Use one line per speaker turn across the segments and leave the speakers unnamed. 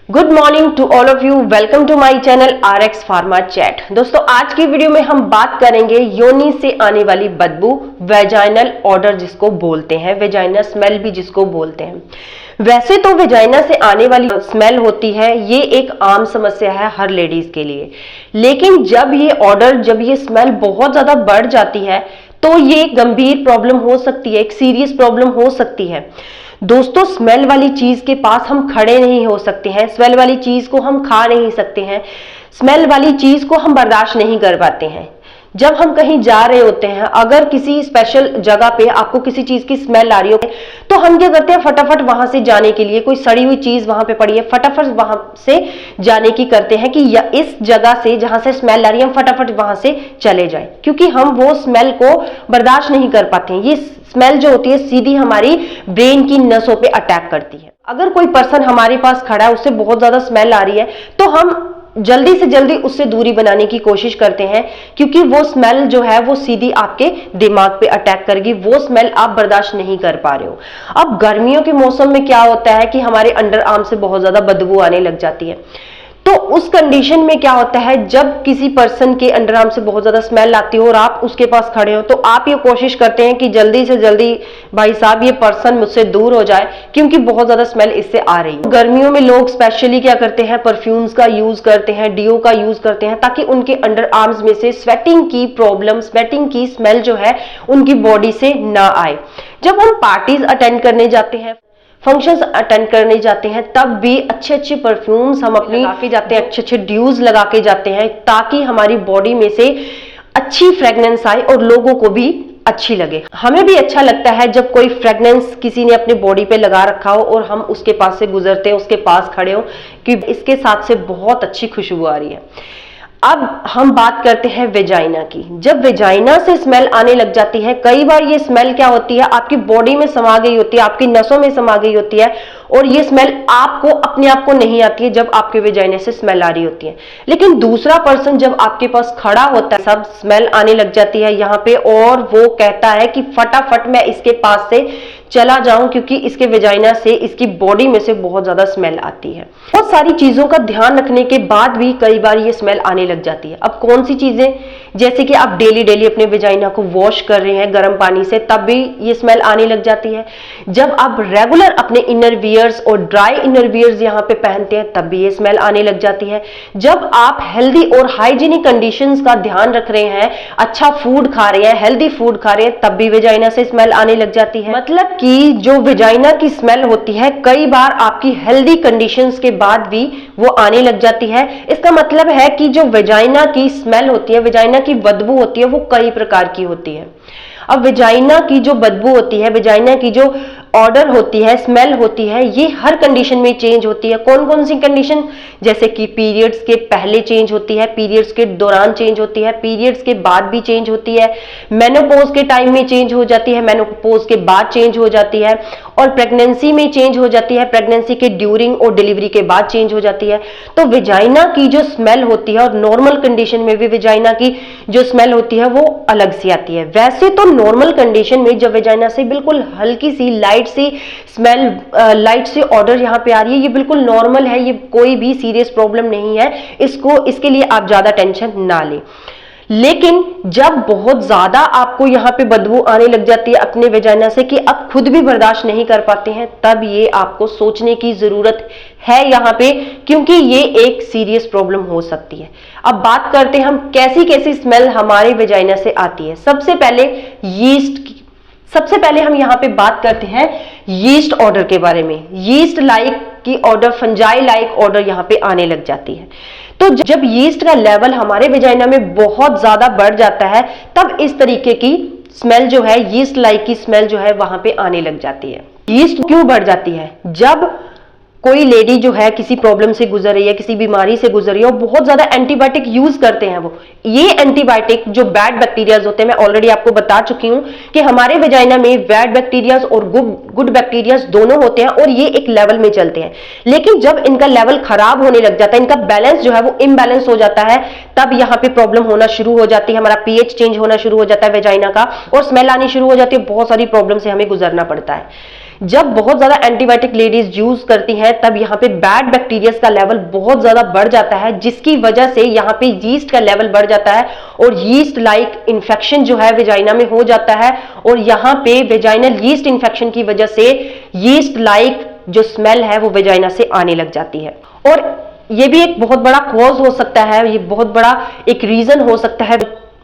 Good morning to all of you. Welcome to my channel RX pharma chat. दोस्तों आज की video में हम बात करेंगे योनि से आने वाली बदबू, वेजाइनल ऑडर जिसको बोलते हैं, वेजाइनल स्मेल भी जिसको बोलते हैं। वैसे तो वेजाइना से आने वाली स्मेल होती है, ये एक आम समस्या है हर लेडीज के लिए, लेकिन जब ये स्मेल बहुत ज्यादा बढ़ जाती है तो ये गंभीर प्रॉब्लम हो सकती है, एक सीरियस प्रॉब्लम हो सकती है। दोस्तों स्मेल वाली चीज के पास हम खड़े नहीं हो सकते हैं, स्मेल वाली चीज को हम खा नहीं सकते हैं, स्मेल वाली चीज को हम बर्दाश्त नहीं कर पाते हैं। जब हम कहीं जा रहे होते हैं, अगर किसी स्पेशल जगह पे आपको किसी चीज की स्मेल आ रही हो तो हम क्या करते हैं, फटाफट वहां से जाने के लिए, कोई सड़ी हुई चीज वहां पे पड़ी है, फटाफट वहां से जाने की करते हैं कि इस जगह से जहां से स्मेल आ रही है हम फटाफट वहां से चले जाएं, क्योंकि हम वो स्मेल को बर्दाश्त नहीं कर पाते हैं। ये स्मेल जो होती है सीधी हमारी ब्रेन की नसों पे अटैक करती है। अगर कोई पर्सन हमारे पास खड़ा है, उससे बहुत ज्यादा स्मेल आ रही है, तो हम जल्दी से जल्दी उससे दूरी बनाने की कोशिश करते हैं, क्योंकि वो स्मेल जो है वो सीधी आपके दिमाग पे अटैक करेगी, वो स्मेल आप बर्दाश्त नहीं कर पा रहे हो। अब गर्मियों के मौसम में क्या होता है कि हमारे अंडर आर्म से बहुत ज्यादा बदबू आने लग जाती है। तो उस कंडीशन में क्या होता है, जब किसी पर्सन के अंडर आर्म से बहुत ज्यादा स्मेल आती हो और आप उसके पास खड़े हो, तो आप ये कोशिश करते हैं कि जल्दी से जल्दी भाई साहब ये पर्सन मुझसे दूर हो जाए, क्योंकि बहुत ज्यादा स्मेल इससे आ रही है। गर्मियों में लोग स्पेशली क्या करते हैं, परफ्यूम्स का यूज करते हैं, डीओ का यूज करते हैं, ताकि उनके अंडर आर्म्स में से स्वेटिंग की प्रॉब्लम, स्वेटिंग की स्मेल जो है उनकी बॉडी से ना आए। जब हम पार्टीज अटेंड करने जाते हैं, फंक्शंस अटेंड करने जाते हैं, तब भी अच्छे अच्छे परफ्यूम्स हम अपनी लगा के जाते हैं, अच्छे अच्छे ड्यूज लगा के जाते हैं, ताकि हमारी बॉडी में से अच्छी फ्रेग्रेंस आए और लोगों को भी अच्छी लगे। हमें भी अच्छा लगता है जब कोई फ्रेग्रेंस किसी ने अपनी बॉडी पे लगा रखा हो और हम उसके पास से गुजरते हैं, उसके पास खड़े हो कि इसके साथ से बहुत अच्छी खुशबू आ रही है। अब हम बात करते हैं वेजाइना की। जब वेजाइना से स्मेल आने लग जाती है, कई बार ये स्मेल क्या होती है, आपकी बॉडी में समा गई होती है, आपकी नसों में समा गई होती है, और ये स्मेल आपको अपने आप को नहीं आती है जब आपके वेजाइना से स्मेल आ रही होती है। लेकिन दूसरा पर्सन जब आपके पास खड़ा होता है, सब स्मेल आने लग जाती है यहाँ पे, और वो कहता है कि फटाफट मैं इसके पास से चला जाऊं, क्योंकि इसके वेजाइना से, इसकी बॉडी में से बहुत ज्यादा स्मेल आती है। बहुत सारी चीजों का ध्यान रखने के बाद भी कई बार ये स्मेल आने लग जाती है। अब कौन सी चीजें, जैसे कि आप डेली डेली अपने वेजाइना को वॉश कर रहे हैं गर्म पानी से, तब भी ये स्मेल आने लग जाती है। जब आप रेगुलर अपने इनर वियर्स और ड्राई इनर वियर्स यहाँ पे पहनते हैं, तब भी ये स्मेल आने लग जाती है। जब आप हेल्दी और हाइजीनिक कंडीशंस का ध्यान रख रहे हैं, अच्छा फूड खा रहे हैं, हेल्दी फूड खा रहे हैं, तब भी वेजाइना से स्मेल आने लग जाती है। मतलब कि जो वेजाइना की स्मेल होती है, कई बार आपकी हेल्दी कंडीशंस के बाद भी वो आने लग जाती है। इसका मतलब है कि जो वेजाइना की स्मेल होती है, वेजाइना की बदबू होती है, वो कई प्रकार की होती है। अब वेजाइना की जो बदबू होती है, वेजाइना की जो ऑर्डर होती है, स्मेल होती है, ये हर कंडीशन में चेंज होती है। कौन कौन सी कंडीशन, जैसे कि पीरियड्स के पहले चेंज होती है, पीरियड्स के दौरान चेंज होती है, पीरियड्स के बाद भी चेंज होती है, मेनोपॉज के टाइम में चेंज हो जाती है, मेनोपॉज के बाद चेंज हो जाती है, और प्रेगनेंसी में चेंज हो जाती है, प्रेगनेंसी के ड्यूरिंग और डिलीवरी के बाद चेंज हो जाती है। तो वेजाइना की जो स्मेल होती है, और नॉर्मल कंडीशन में भी वेजाइना की जो स्मेल होती है वो अलग सी आती है। वैसे तो नॉर्मल कंडीशन में जब वेजाइना से बिल्कुल हल्की सी लाइट सी स्मेल, लाइट से ऑर्डर यहाँ पे आ रही है, ये बिल्कुल नॉर्मल है, ये कोई भी सीरियस प्रॉब्लम नहीं है, इसके लिए आप ज्यादा टेंशन ना लें। लेकिन जब बहुत ज्यादा आपको यहाँ पे बदबू आने लग जाती है अपने वेजाइना से कि आप खुद भी बर्दाश्त नहीं कर पाते हैं, तब ये आपको सोचने की जरूरत है यहाँ पे, क्योंकि ये एक सीरियस प्रॉब्लम हो सकती है। अब बात करते हैं हम कैसी कैसी स्मेल हमारे वेजाइना से आती है। सबसे पहले हम यहाँ पे बात करते हैं यीस्ट ऑर्डर के बारे में। यीस्ट लाइक की ऑर्डर, फंजाई लाइक ऑर्डर यहाँ पे आने लग जाती है। तो जब यीस्ट का लेवल हमारे वेजाइना में बहुत ज्यादा बढ़ जाता है, तब इस तरीके की स्मेल जो है, यीस्ट लाइक की स्मेल जो है वहां पे आने लग जाती है। यीस्ट क्यों बढ़ जाती है? जब कोई लेडी जो है किसी प्रॉब्लम से गुजर रही है, किसी बीमारी से गुजर रही है, और बहुत ज्यादा एंटीबायोटिक यूज करते हैं वो, ये एंटीबायोटिक जो बैड बैक्टीरियाज होते हैं, मैं ऑलरेडी आपको बता चुकी हूं कि हमारे वेजाइना में बैड बैक्टीरियाज और गुड बैक्टीरियाज दोनों होते हैं, और ये एक लेवल में चलते हैं। लेकिन जब इनका लेवल खराब होने लग जाता है, इनका बैलेंस जो है वो इम्बैलेंस हो जाता है, तब यहाँ पे प्रॉब्लम होना शुरू हो जाती है, हमारा पीएच चेंज होना शुरू हो जाता है वेजाइना का, और स्मेल आनी शुरू हो जाती है, बहुत सारी प्रॉब्लम से हमें गुजरना पड़ता है। जब बहुत ज्यादा एंटीबायोटिक लेडीज यूज करती हैं तब यहाँ पे बैड बैक्टीरियाज का लेवल बहुत ज्यादा बढ़ जाता है, जिसकी वजह से यहाँ पे यीस्ट का लेवल बढ़ जाता है और यीस्ट लाइक इन्फेक्शन जो है वेजाइना में हो जाता है। और यहाँ पे वेजाइनल यीस्ट इन्फेक्शन की वजह से यीस्ट लाइक जो स्मेल है वो वेजाइना से आने लग जाती है। और ये भी एक बहुत बड़ा कॉज हो सकता है, ये बहुत बड़ा एक रीजन हो सकता है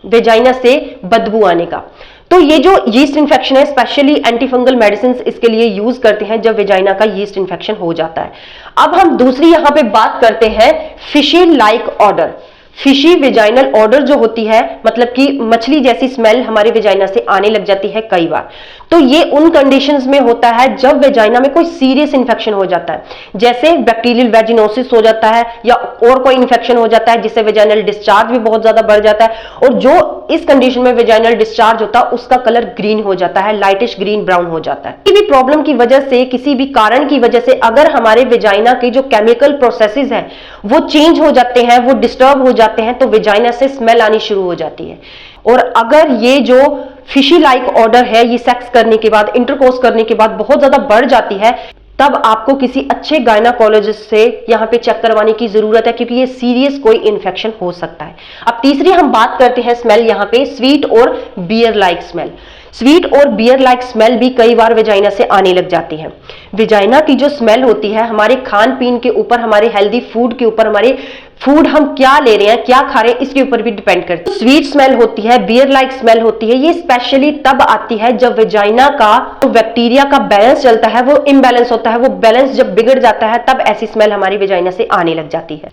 वेजाइना से बदबू आने का। तो ये जो यीस्ट इन्फेक्शन है, स्पेशली एंटीफंगल मेडिसिन इसके लिए यूज करते हैं जब वेजाइना का यीस्ट इन्फेक्शन हो जाता है। अब हम दूसरी यहां पे बात करते हैं fishy like order. Fishy vaginal order जो होती है, मतलब कि मछली जैसी स्मेल हमारे वेजाइना से आने लग जाती है कई बार। तो ये उन कंडीशंस में होता है जब वेजाइना में कोई सीरियस इन्फेक्शन हो जाता है, जैसे बैक्टीरियल वेजिनोसिस हो जाता है या और कोई इन्फेक्शन हो जाता है जिससे वेजाइनल डिस्चार्ज भी बहुत ज्यादा बढ़ जाता है। और जो इस कंडीशन में वेजाइनल डिस्चार्ज होता है उसका कलर ग्रीन हो जाता है, लाइटिश ग्रीन ब्राउन हो जाता है। किसी भी प्रॉब्लम की वजह से, किसी भी कारण की वजह से अगर हमारे वेजाइना के जो केमिकल प्रोसेसेस हैं वो चेंज हो जाते हैं, वो डिस्टर्ब हो जाते हैं, तो वेजाइना से स्मेल आनी शुरू हो जाती है। और अगर ये जो फिशी लाइक ऑर्डर है ये सेक्स करने के बाद, इंटरकोर्स करने के बाद बहुत ज्यादा बढ़ जाती है, तब आपको किसी अच्छे गायनाकोलॉजिस्ट से यहाँ पे चेक करवाने की जरूरत है, क्योंकि ये सीरियस कोई इन्फेक्शन हो सकता है। अब तीसरी हम बात करते हैं स्मेल, यहाँ पे स्वीट और बियर लाइक स्मेल। स्वीट और बियर लाइक स्मेल भी कई बार वेजाइना से आने लग जाती है। वेजाइना की जो स्मेल होती है हमारे खान पीन के ऊपर, हमारे हेल्दी फूड के ऊपर, हमारे फूड हम क्या ले रहे हैं, क्या खा रहे हैं, इसके ऊपर भी डिपेंड करती है। स्वीट स्मेल होती है, बियर लाइक स्मेल होती है, ये स्पेशली तब आती है जब वेजाइना का जो बैक्टीरिया का बैलेंस चलता है वो इम्बैलेंस होता है, वो बैलेंस जब बिगड़ जाता है तब ऐसी स्मेल हमारी वेजाइना से आने लग जाती है।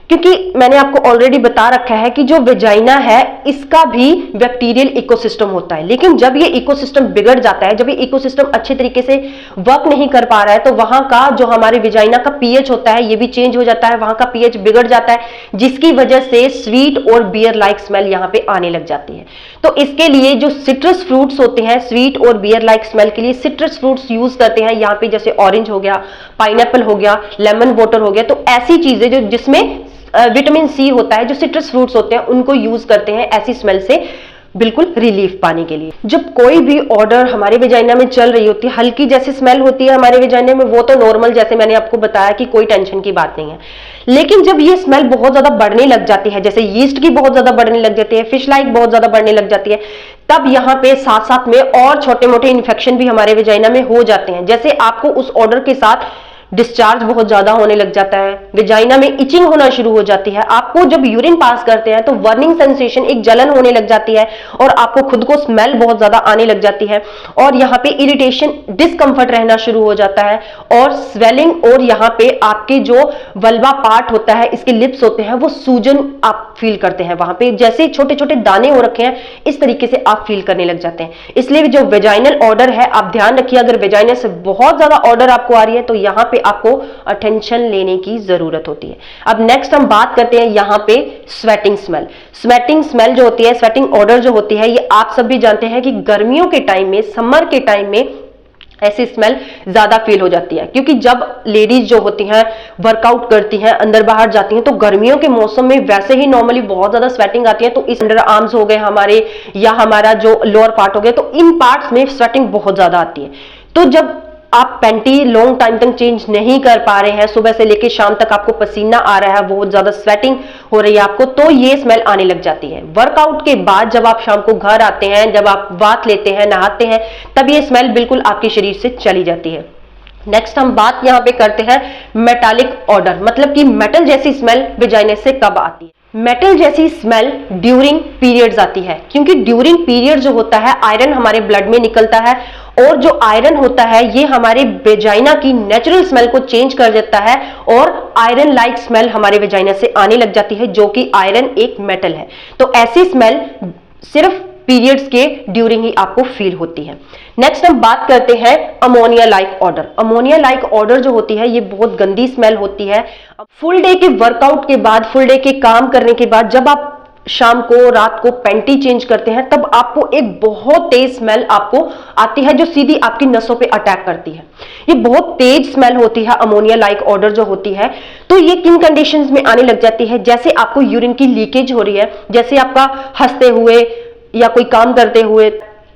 क्योंकि मैंने आपको ऑलरेडी बता रखा है कि जो वेजाइना है इसका भी बैक्टीरियल इकोसिस्टम होता है, लेकिन जब ये इकोसिस्टम बिगड़ जाता है, जब ये इकोसिस्टम अच्छे तरीके से वर्क नहीं कर पा रहा है, तो वहां का जो हमारे वेजाइना का पीएच होता है ये भी चेंज हो जाता है, वहां का पीएच बिगड़ जाता है, जिसकी वजह से स्वीट और बियर लाइक स्मेल यहाँ पे आने लग जाती है। तो इसके लिए जो सिट्रस फ्रूट्स होते हैं, स्वीट और बियर लाइक स्मेल के लिए सिट्रस फ्रूट्स यूज करते हैं यहाँ पे, जैसे ऑरेंज हो गया, पाइनएप्पल हो गया, लेमन वाटर हो गया। तो ऐसी चीजें जो जिसमें विटामिन सी होता है, जो सिट्रस फ्रूट्स होते हैं उनको यूज करते हैं ऐसी स्मेल से बिल्कुल रिलीफ पाने के लिए। जब कोई भी ऑर्डर हमारे वेजाइना में चल रही होती है, हल्की जैसी स्मेल होती है हमारे वेजाइना में, वो तो नॉर्मल, जैसे मैंने आपको बताया कि कोई टेंशन की बात नहीं है। लेकिन जब ये स्मेल बहुत ज्यादा बढ़ने लग जाती है, जैसे यीस्ट की बहुत ज्यादा बढ़ने लग जाती है, फिश लाइक बहुत ज्यादा बढ़ने लग जाती है, तब यहाँ पे साथ साथ में और छोटे मोटे इन्फेक्शन भी हमारे वेजाइना में हो जाते हैं। जैसे आपको उस ऑर्डर के साथ डिस्चार्ज बहुत ज्यादा होने लग जाता है, वेजाइना में इचिंग होना शुरू हो जाती है, आपको जब यूरिन पास करते हैं तो बर्निंग सेंसेशन, एक जलन होने लग जाती है और आपको खुद को स्मेल बहुत ज्यादा आने लग जाती है, और यहाँ पे इरिटेशन, डिस्कंफर्ट रहना शुरू हो जाता है, और स्वेलिंग, और यहाँ पे आपके जो वल्वा पार्ट होता है, इसके लिप्स होते हैं, वो सूजन आप फील करते हैं, वहां पे जैसे छोटे छोटे दाने हो रखे हैं इस तरीके से आप फील करने लग जाते हैं। इसलिए जो वेजाइनल ऑर्डर है आप ध्यान रखिए, अगर वेजाइना से बहुत ज्यादा ऑर्डर आपको आ रही है तो यहाँ पे आपको अटेंशन लेने की जरूरत होती है। अब नेक्स्ट हम बात करते हैं यहाँ पे स्वेटिंग स्मेल। स्वेटिंग स्मेल जो होती है, स्वेटिंग ऑर्डर जो होती है, ये आप सब भी जानते हैं कि गर्मियों के टाइम में, समर के टाइम में ऐसी स्मेल ज्यादा फील हो जाती है, क्योंकि जब लेडीज जो होती हैं वर्कआउट करती हैं, अंदर बाहर जाती हैं, तो गर्मियों के मौसम में वैसे ही नॉर्मली बहुत ज्यादा स्वेटिंग आती है। तो इस अंडर आर्म्स हो गए हमारे, या हमारा जो लोअर पार्ट हो गया, तो इन पार्ट्स में स्वेटिंग बहुत ज्यादा आती है। तो जब आप पैंटी लॉन्ग टाइम तक चेंज नहीं कर पा रहे हैं, सुबह से लेकर शाम तक आपको पसीना आ रहा है, बहुत ज्यादा स्वेटिंग हो रही है आपको, तो ये स्मेल आने लग जाती है। वर्कआउट के बाद जब आप शाम को घर आते हैं, जब आप बाथ लेते हैं, नहाते हैं, तब ये स्मेल बिल्कुल आपके शरीर से चली जाती है। नेक्स्ट हम बात यहाँ पे करते हैं मेटालिक ऑर्डर, मतलब कि मेटल जैसी स्मेल वेजाइना से कब आती है। मेटल जैसी स्मेल ड्यूरिंग पीरियड्स आती है, क्योंकि ड्यूरिंग पीरियड जो होता है आयरन हमारे ब्लड में निकलता है, और जो आयरन होता है ये हमारे वेजाइना की नेचुरल स्मेल को चेंज कर देता है, और आयरन लाइक स्मेल हमारे वेजाइना से आने लग जाती है, जो कि आयरन एक मेटल है। तो ऐसी स्मेल सिर्फ पीरियड्स के ड्यूरिंग ही आपको फील होती है। नेक्स्ट हम बात करते हैं ammonia like order. Ammonia like order जो होती है ये बहुत गंदी स्मेल होती है। फुल डे के वर्कआउट के बाद, फुल डे के काम करने के बाद, जब आप शाम को, रात को पैंटी चेंज करते हैं, तब आपको एक बहुत तेज स्मेल आपको आती है, जो सीधी आपकी नसों पे अटैक करती है। ये बहुत तेज स्मेल होती है अमोनिया लाइक ऑर्डर जो होती है। तो ये किन कंडीशंस में आने लग जाती है, जैसे आपको यूरिन की लीकेज हो रही है, जैसे आपका हंसते हुए या कोई काम करते हुए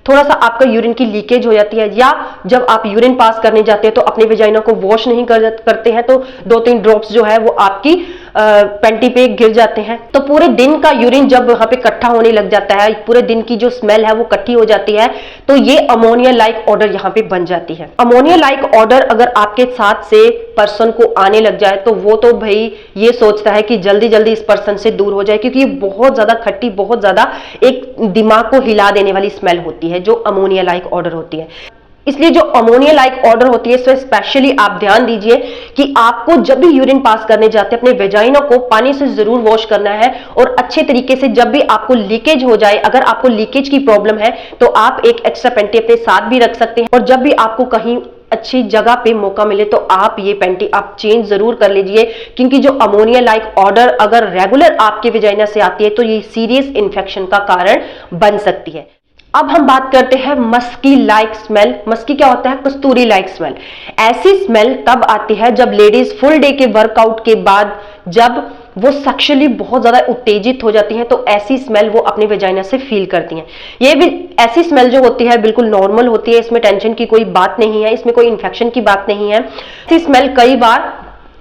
थोड़ा सा आपका यूरिन की लीकेज हो जाती है, या जब आप यूरिन पास करने जाते हैं तो अपने वेजाइना को वॉश नहीं करते हैं तो 2-3 ड्रॉप्स जो है वो आपकी पैंटी पे गिर जाते हैं, तो पूरे दिन का यूरिन जब वहां पे इकट्ठा होने लग जाता है, पूरे दिन की जो स्मेल है वो इकट्ठी हो जाती है, तो ये अमोनिया लाइक ऑडर यहाँ पे बन जाती है। अमोनिया लाइक ऑडर अगर आपके साथ से पर्सन को आने लग जाए तो वो तो भाई ये सोचता है कि जल्दी जल्दी इस पर्सन से दूर हो जाए, क्योंकि ये बहुत ज्यादा खट्टी, बहुत ज्यादा एक दिमाग को हिला देने वाली स्मेल होती है जो अमोनिया लाइक ऑडर होती है। इसलिए जो अमोनिया लाइक ऑर्डर होती है, इसमें स्पेशली आप ध्यान दीजिए कि आपको जब भी यूरिन पास करने जाते हैं अपने वेजाइना को पानी से जरूर वॉश करना है, और अच्छे तरीके से जब भी आपको लीकेज हो जाए, अगर आपको लीकेज की प्रॉब्लम है तो आप एक एक्स्ट्रा पैंटी अपने साथ भी रख सकते हैं, और जब भी आपको कहीं अच्छी जगह पे मौका मिले तो आप ये पैंटी आप चेंज जरूर कर लीजिए, क्योंकि जो अमोनिया लाइक ऑर्डर अगर रेगुलर आपके वेजाइना से आती है तो ये सीरियस इन्फेक्शन का कारण बन सकती है। अब हम बात करते हैं मस्की लाइक स्मेल। मस्की क्या होता है? कस्तूरी लाइक स्मेल। ऐसी स्मेल तब आती है जब लेडीज फुल डे के वर्कआउट के बाद जब वो सेक्सुअली बहुत ज्यादा उत्तेजित हो जाती हैं, तो ऐसी स्मेल वो अपने वेजाइना से फील करती हैं। ये भी ऐसी स्मेल जो होती है बिल्कुल नॉर्मल होती है, इसमें टेंशन की कोई बात नहीं है, इसमें कोई इन्फेक्शन की बात नहीं है। ऐसी स्मेल कई बार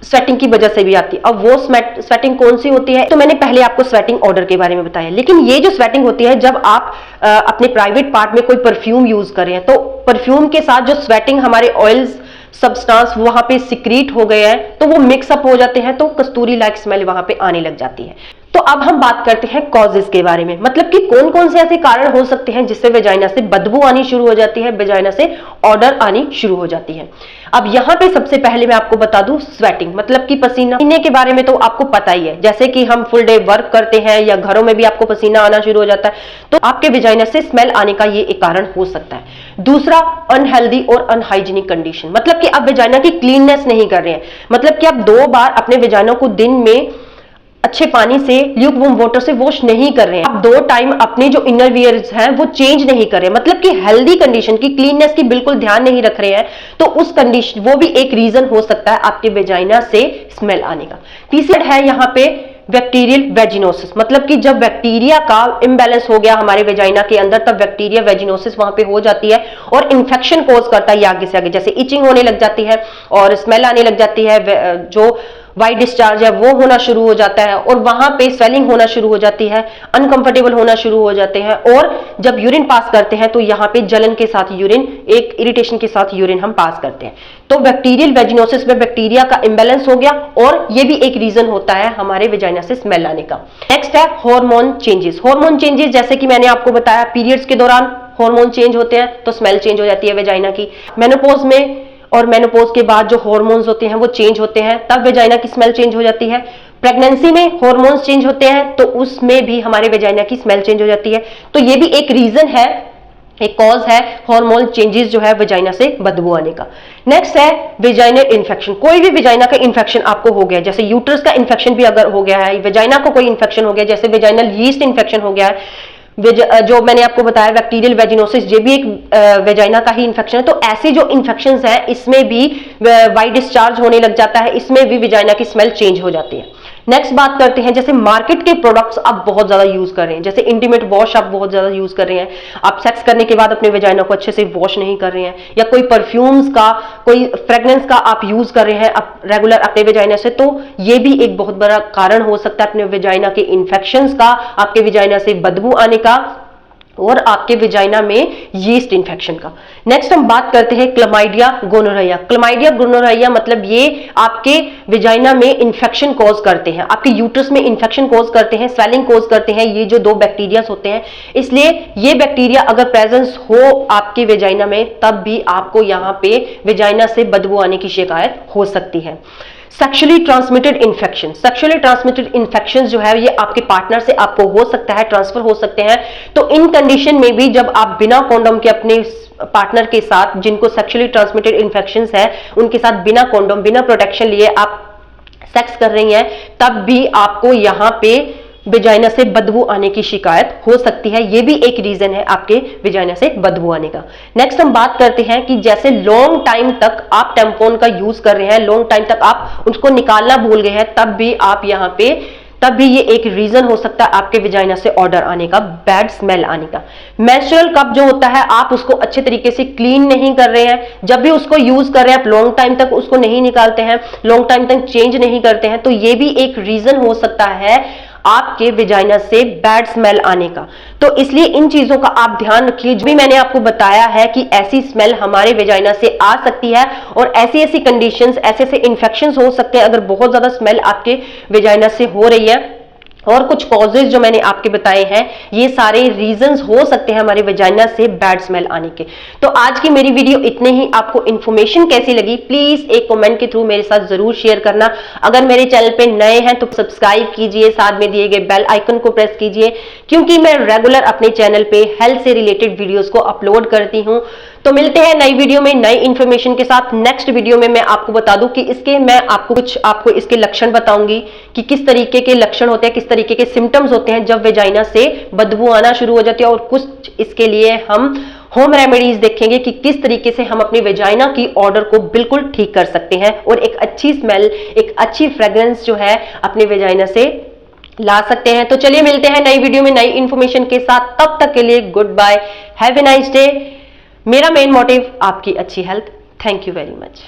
स्वेटिंग की वजह से भी आती है। अब वो स्वेटिंग कौन सी होती है, तो मैंने पहले आपको स्वेटिंग ऑर्डर के बारे में बताया, लेकिन ये जो स्वेटिंग होती है जब आप अपने प्राइवेट पार्ट में कोई परफ्यूम यूज कर रहे हैं, तो परफ्यूम के साथ जो स्वेटिंग हमारे ऑयल्स सब्सटेंस वहां पे सिक्रीट हो गए हैं तो वो मिक्सअप हो जाते हैं, तो कस्तूरी लाइक स्मेल वहां पे आने लग जाती है। तो अब हम बात करते हैं कॉजेस के बारे में, मतलब कि कौन कौन से ऐसे कारण हो सकते हैं जिससे वेजाइना से बदबू आनी शुरू हो जाती है, वेजाइना से ऑर्डर आनी शुरू हो जाती है। अब यहाँ पे सबसे पहले मैं आपको बता दूं स्वेटिंग, मतलब कि पसीना के बारे में तो आपको पता ही है, जैसे कि हम फुल डे वर्क करते हैं या घरों में भी आपको पसीना आना शुरू हो जाता है, तो आपके वेजाइना से स्मेल आने का ये एक कारण हो सकता है। दूसरा, अनहेल्दी और अनहाइजीनिक कंडीशन, मतलब कि आप वेजाइना की क्लीननेस नहीं कर रहे हैं, मतलब कि आप 2 बार अपने वेजाइना को दिन में अच्छे पानी से ल्यूक वार्म वाटर से वॉश नहीं कर रहे हैं, आप 2 टाइम अपने जो इनर वियर्स हैं वो चेंज नहीं कर रहे हैं, मतलब कि हेल्दी कंडीशन की क्लीननेस की बिल्कुल ध्यान नहीं रख रहे हैं, तो उस कंडीशन वो भी एक रीजन हो सकता है आपके वेजाइना से स्मेल आने का। तीसरा है यहाँ पे बैक्टीरियल वेजिनोसिस, मतलब कि जब बैक्टीरिया का इम्बैलेंस हो गया हमारे वेजाइना के अंदर, तब बैक्टीरिया वेजिनोसिस वहां पे हो जाती है और इन्फेक्शन कोज करता है आगे से आगे, जैसे इचिंग होने लग जाती है और स्मेल आने लग जाती है, जो वाइट डिस्चार्ज है वो होना शुरू हो जाता है, और वहां पे स्वेलिंग होना शुरू हो जाती है, अनकंफर्टेबल होना शुरू हो जाते हैं, और जब यूरिन पास करते हैं तो यहाँ पे जलन के साथ यूरिन, एक इरिटेशन के साथ यूरिन हम पास करते हैं। तो बैक्टीरियल वेजिनोसिस में बैक्टीरिया का इम्बैलेंस हो गया, और ये भी एक रीजन होता है हमारे वेजाइना से स्मेल आने का। नेक्स्ट है हार्मोन चेंजेस। हार्मोन चेंजेस जैसे कि मैंने आपको बताया, पीरियड्स के दौरान हार्मोन चेंज होते हैं तो स्मेल चेंज हो जाती है वेजाइना की। मेनोपॉज में और मेनोपॉज के बाद जो हार्मोन्स होते हैं वो चेंज होते हैं, तब वेजाइना की स्मेल चेंज हो जाती है। प्रेगनेंसी में हार्मोन्स चेंज होते हैं तो उसमें भी हमारे वेजाइना की स्मेल चेंज हो जाती है, तो ये भी एक रीजन है, एक कॉज है हार्मोन चेंजेस जो है वेजाइना से बदबू आने का। नेक्स्ट है वेजाइनल इन्फेक्शन। कोई भी वेजाइना का इन्फेक्शन आपको हो गया, जैसे यूट्रस का इन्फेक्शन भी अगर हो गया है, वेजाइना को कोई इन्फेक्शन हो गया, जैसे वेजाइनल यीस्ट इन्फेक्शन हो गया है, जो मैंने आपको बताया बैक्टीरियल वेजिनोसिस, ये भी एक वेजाइना का ही इन्फेक्शन है। तो ऐसे जो इन्फेक्शंस हैं इसमें भी वाइट डिस्चार्ज होने लग जाता है, इसमें भी वेजाइना की स्मेल चेंज हो जाती है। नेक्स्ट बात करते हैं, जैसे मार्केट के प्रोडक्ट्स आप बहुत ज्यादा यूज कर रहे हैं, जैसे इंटीमेट वॉश आप बहुत ज्यादा यूज कर रहे हैं, आप सेक्स करने के बाद अपने वेजाइना को अच्छे से वॉश नहीं कर रहे हैं, या कोई परफ्यूम्स का, कोई फ्रेग्रेंस का आप यूज कर रहे हैं आप रेगुलर अपने वेजाइना से, तो ये भी एक बहुत बड़ा कारण हो सकता है अपने वेजाइना के इन्फेक्शंस का, आपके वेजाइना से बदबू आने का, और आपके वेजाइना में यीस्ट इन्फेक्शन का। नेक्स्ट हम बात करते हैं क्लमाइडिया गोनोरिया। क्लमाइडिया गोनोरिया मतलब ये आपके वेजाइना में इन्फेक्शन कॉज करते हैं, आपके यूट्रस में इन्फेक्शन कॉज करते हैं, स्वेलिंग कॉज करते हैं, ये जो 2 बैक्टीरिया होते हैं। इसलिए ये बैक्टीरिया अगर प्रेजेंस हो आपके वेजाइना में, तब भी आपको यहाँ पे वेजाइना से बदबू आने की शिकायत हो सकती है। Sexually transmitted infection, sexually transmitted infection जो है ये आपके पार्टनर से आपको हो सकता है, ट्रांसफर हो सकते हैं। तो इन कंडीशन में भी जब आप बिना कॉन्डोम के अपने पार्टनर के साथ, जिनको सेक्सुअली ट्रांसमिटेड इन्फेक्शन है, उनके साथ बिना कॉन्डोम, बिना प्रोटेक्शन लिए आप सेक्स कर रही हैं, तब भी आपको यहाँ पे वेजाइना से बदबू आने की शिकायत हो सकती है। ये भी एक रीजन है आपके वेजाइना से बदबू आने का। नेक्स्ट हम बात करते हैं कि जैसे लॉन्ग टाइम तक आप टैम्पॉन का यूज कर रहे हैं, लॉन्ग टाइम तक आप उसको निकालना भूल गए हैं, तब भी आप यहाँ पे तब भी ये एक रीजन हो सकता है आपके वेजाइना से ऑर्डर आने का, बैड स्मेल आने का। मेंस्ट्रुअल कप जो होता है, आप उसको अच्छे तरीके से क्लीन नहीं कर रहे हैं, जब भी उसको यूज कर रहे हैं आप लॉन्ग टाइम तक उसको नहीं निकालते हैं, लॉन्ग टाइम तक चेंज नहीं करते हैं, तो ये भी एक रीजन हो सकता है आपके वेजाइना से बैड स्मेल आने का। तो इसलिए इन चीजों का आप ध्यान रखिए। जो भी मैंने आपको बताया है कि ऐसी स्मेल हमारे वेजाइना से आ सकती है और ऐसी ऐसी कंडीशंस, ऐसे ऐसे इंफेक्शंस हो सकते हैं अगर बहुत ज्यादा स्मेल आपके वेजाइना से हो रही है। और कुछ कॉजेज जो मैंने आपके बताए हैं, ये सारे रीजंस हो सकते हैं हमारे वेजाइना से बैड स्मेल आने के। तो आज की मेरी वीडियो इतने ही। आपको इन्फॉर्मेशन कैसी लगी प्लीज एक कमेंट के थ्रू मेरे साथ जरूर शेयर करना। अगर मेरे चैनल पे नए हैं तो सब्सक्राइब कीजिए, साथ में दिए गए बेल आइकन को प्रेस कीजिए, क्योंकि मैं रेगुलर अपने चैनल पे हेल्थ से रिलेटेड वीडियोस को अपलोड करती हूं। तो मिलते हैं नई वीडियो में नई इंफॉर्मेशन के साथ। नेक्स्ट वीडियो में मैं आपको बता दूं कि इसके मैं आपको इसके लक्षण बताऊंगी कि किस तरीके के लक्षण होते हैं, किस तरीके के सिम्टम्स होते हैं जब वेजाइना से बदबू आना शुरू हो जाती है, और कुछ इसके लिए हम होम रेमेडीज देखेंगे कि किस तरीके से हम अपनी वेजाइना की ऑर्डर को बिल्कुल ठीक कर सकते हैं और एक अच्छी स्मेल, एक अच्छी फ्रेग्रेंस जो है अपने वेजाइना से ला सकते हैं। तो चलिए मिलते हैं नई वीडियो में नई इंफॉर्मेशन के साथ। तब तक के लिए goodbye, have a nice day. मेरा मेन मोटिव आपकी अच्छी health. Thank you very much.